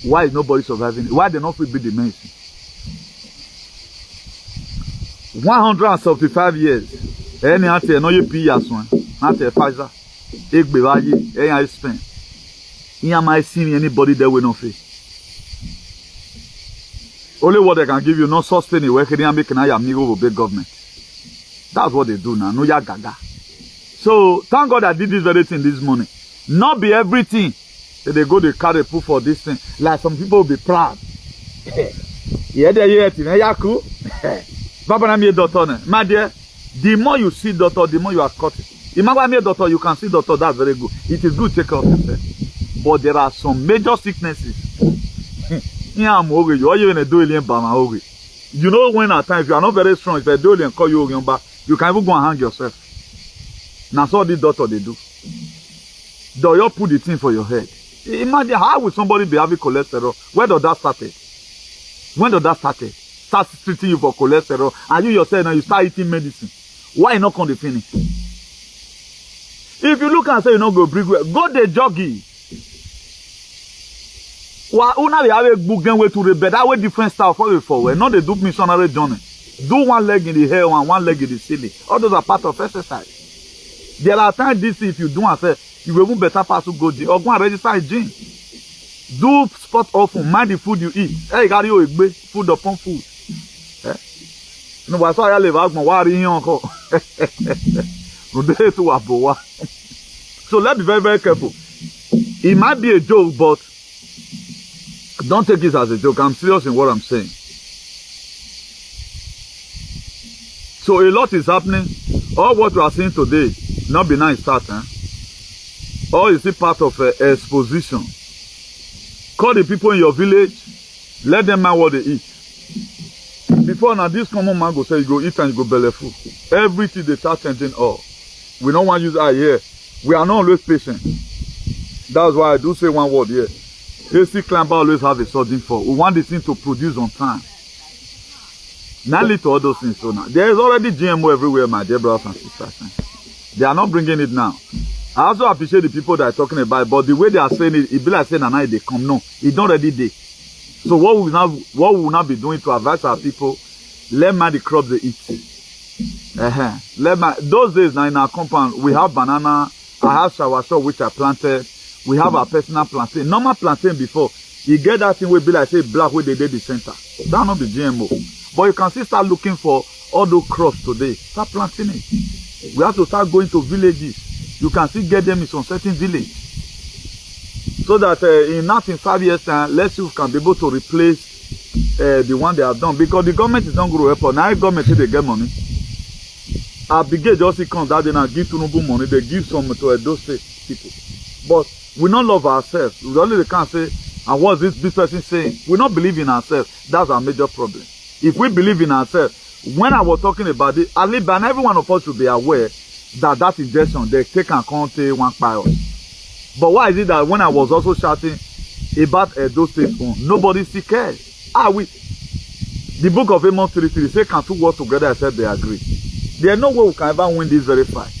Why is nobody surviving it? Why they not fit be the medicine? 175 years. Any ante no ye pi yasun. Ante Pfizer. Egbe waye. Any Spain. You might see anybody there will not face. Only what they can give you, not sustain it. Where can you make an amigo with big government? That's what they do now. No ya gaga. So thank God I did this very thing this morning. Not be everything that they go to carry proof for this thing. Like some people will be proud. Yeah, they cool. Papa, I'm a doctor. My dear, the more you see doctor, the more you are caught. Imagine I'm a doctor, you can see doctor, that's very good. It is good to take care of yourself. But there are some major sicknesses. You know when at times, if you are not very strong, if a dolly and call you back, you can even go and hang yourself. Now, so this doctor they do. Do you put the thing for your head? Imagine how will somebody be having cholesterol? Where does that start? When does that start? Start treating you for cholesterol, and you yourself now you start eating medicine. Why not come to finish? If you look and say you not go bring go the joggy. Why una they have a book way to the bed? That way different style forward. Not they do missionary journey. Do one leg in the hair and one leg in the ceiling. All those are part of exercise. There are times this if you do and say You will even better pass to go gym. Or go and register a gym. Do sport often. Mind the food you eat. Hey, got you food upon food. Eh? No, but so I live out. So let's be very, very careful. It might be a joke, but don't take it as a joke. I'm serious in what I'm saying. So a lot is happening. All what we are seeing today, not be nice start, eh? Or is it part of exposition? Call the people in your village, let them mind what they eat. Before now, this common man go say you go eat and you go belly full. Everything they start changing all. We don't want to use here. We are not always patient. That's why I do say one word here. AC climber always have a surging for. We want this thing to produce on time. Not lead to all those things. So now there is already GMO everywhere, my dear brothers and sisters. They are not bringing it now. I also appreciate the people that are talking about it, but the way they are saying it, it be like saying and they come. No, it's not already there. So what we will now be doing to advise our people, let man the crops they eat. Let man, those days now in our compound, we have banana, I have shawashaw which I planted, we have our personal plantain. Normal plantain before, you get that thing will be like say black where they did the center. That not be GMO. But you can still start looking for all those crops today. Start planting it. We have to start going to villages. You can still get them in some certain village. So that in 5 years time, let's see if we can be able to replace the one they have done. Because the government is not going to help. Now the government say they get money. Our brigade just comes that they now give Tinubu money. They give some to those state people. But we don't love ourselves. We only can't say, and what's this person saying? We don't believe in ourselves. That's our major problem. If we believe in ourselves, when I was talking about it, at least every one of us should be aware that injection, they take and contain one pile. But why is it that when I was also shouting about those states, nobody still cares? The book of Amos 3:3 say, can two work together except they agree? There's no way we can ever win this very fight.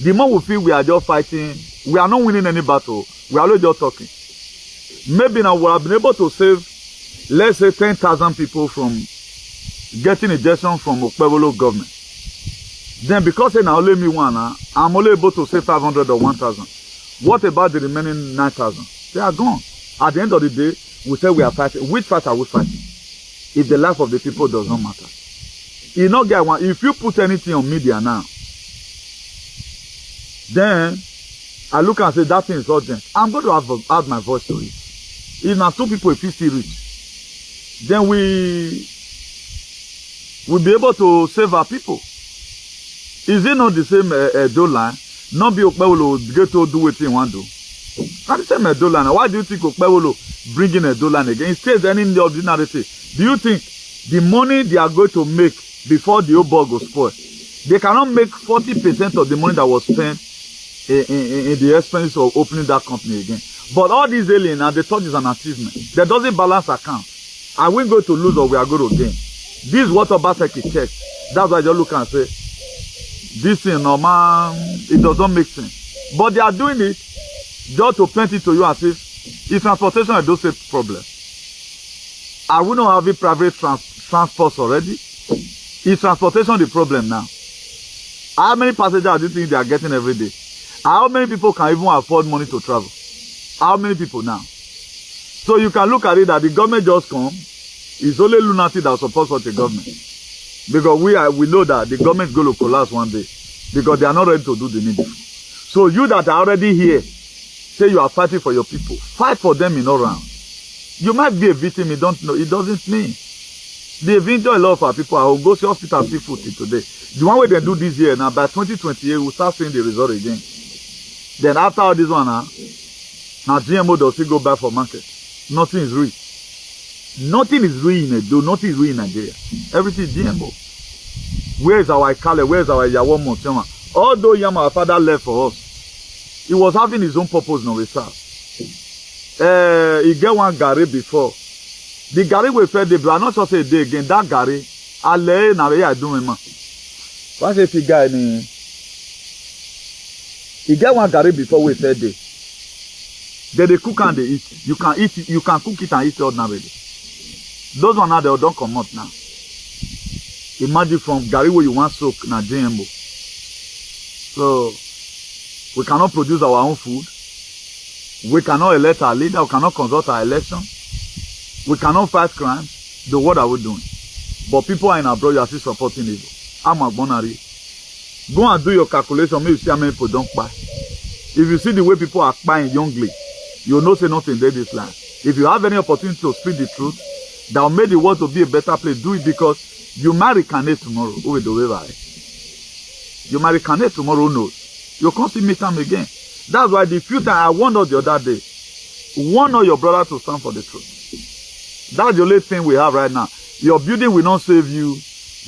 The more we feel we are just fighting, we are not winning any battle. We are only just talking. Maybe now we have been able to save, let's say, 10,000 people from getting injection from Okpebolo government. Then because they now only me one, I'm only able to save 500 or 1,000. What about the remaining 9,000? They are gone. At the end of the day, we say we are fighting. Which fight are we fighting? If the life of the people does not matter. You know, get one. If you put anything on media now, then I look and say that thing is urgent. I'm going to add my voice to it. If now two people if you still reach, then we'll be able to save our people. Is it not the same dollar? Not be Okpebolo get to do what he want to do. Not the same dollar. Why do you think Okpebolo bringing a dollar again? It says any ordinary thing. Do you think the money they are going to make before the old bug goes spoil, they cannot make 40% of the money that was spent in the expense of opening that company again? But all these aliens, and they thought it's an achievement. That doesn't balance account. Are we going to lose or we are going to gain? This is what Obaseki checked. That's why I just look and say, this thing, no man, it doesn't make sense. But they are doing it just to paint it to you as if transportation is those same problem. Are we not having private transports already? Is transportation the problem now? How many passengers do you think they are getting every day? How many people can even afford money to travel? How many people now? So you can look at it that the government just come. It's only lunatic that supports such a government. Because we know that the government is going to collapse one day. Because they are not ready to do the needful. So you that are already here, say you are fighting for your people. Fight for them in all round. You might be a victim, you don't know. It doesn't mean. They've injured a lot of our people. I will go to hospital see food today. The one way they do this year, now by 2028, we'll start seeing the result again. Then after all this one, now GMO does still go back for market. Nothing is real. Nothing is real in Edo. Nothing is real in Nigeria. Everything is GMO. Where is our Ikale? Where is our Yawomo? Although Yama, our father left for us, he was having his own purpose in research. He get one Gary before. The Gary we fed the blood, not just a day again. That Gary, I lay na I do me man. What's if he guy ni? He get one Gary before we fed the. Then they cook and they eat. You can eat it, you can cook it and eat it ordinarily. Those one now they don't come out now. Imagine from Gary where you want soak na GMO. So We cannot produce our own food. We cannot elect our leader. We cannot consult our election. We cannot fight crime. Then what are we doing? But people are in abroad, you are still supporting evil. I'm a bonary. Go and do your calculation. Maybe you see how many people don't buy. If you see the way people are buying youngly, you know say nothing in this land. If you have any opportunity to speak the truth, that will make the world to be a better place, do it, because you marry Kane tomorrow. Who will do it? You marry Kane tomorrow, who knows? You can't see meet them again. That's why the few times I warned us the other day, warn all your brother to stand for the truth. That's the only thing we have right now. Your building will not save you.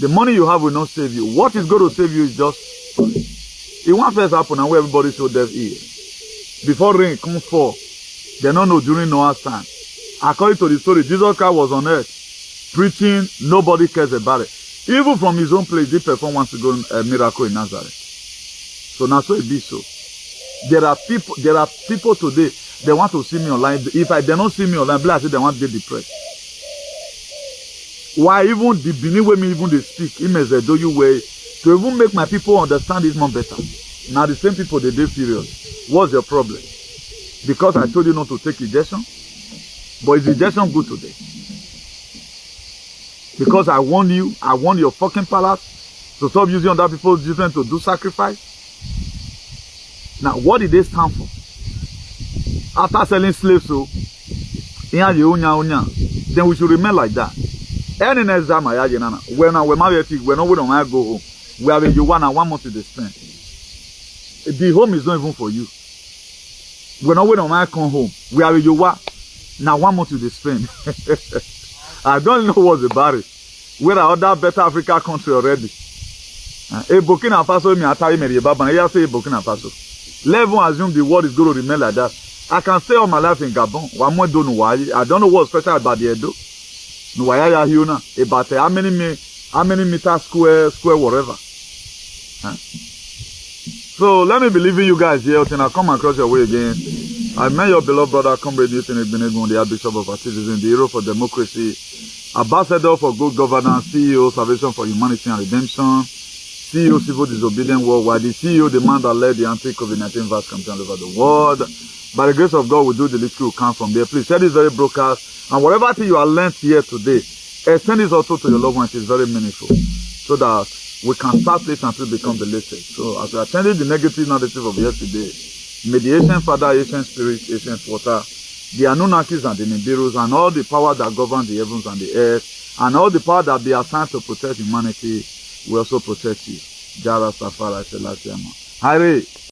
The money you have will not save you. What is going to save you is just sorry. It won't first happen and where everybody show deaf ear. Before rain comes fall, they don't know during Noah's time. According to the story, Jesus Christ was on earth preaching. Nobody cares about it. Even from his own place, he performed once ago a miracle in Nazareth. So now so it be so. There are people today, they want to see me online. If they don't see me online, I say they want to get depressed. Why even the beginning when me even they speak, do you way to even make my people understand this more better. Now the same people they furious. What's your problem? Because I told you not to take injection, but is injection good today? Because I warn you, I warn your fucking palace to stop using other people's children to do sacrifice. Now, what did they stand for? After selling slaves, so then we should remain like that. Any next time I when we married, we don't go home. We have you 1 month to spend. The home is not even for you. We don't come home. We have you now 1 month to spend. I don't know what's about it. We're other better African country already. Burkina Faso me atari me baba na say Burkina Faso. Let's assume the world is going to remain like that. I can stay all my life in Gabon. I don't know what's special about the Edo. No, about how many meters square whatever. Huh? So let me believe in you guys here until I come across your way again. I met your beloved brother, comrade Nathan Egbenegun, the Archbishop of Citizen, the hero for democracy, ambassador for good governance, CEO, Salvation for Humanity and Redemption, CEO, Civil Disobedience Worldwide, the CEO, the man that led the anti-COVID-19 virus campaign all over the world. By the grace of God, we do the little will come from there. Please share this very broadcast. And whatever thing you are learned here today, extend this also to your loved ones. It's very meaningful. So that we can start this until it becomes the latest. So as we attended the negative narrative of yesterday, may the ancient Father, ancient Spirit, ancient Water, the Anunnakis and the Nibiru's, and all the power that govern the heavens and the earth, and all the power that be assigned to protect humanity, will also protect you. Jara Safara Selassie. Hare.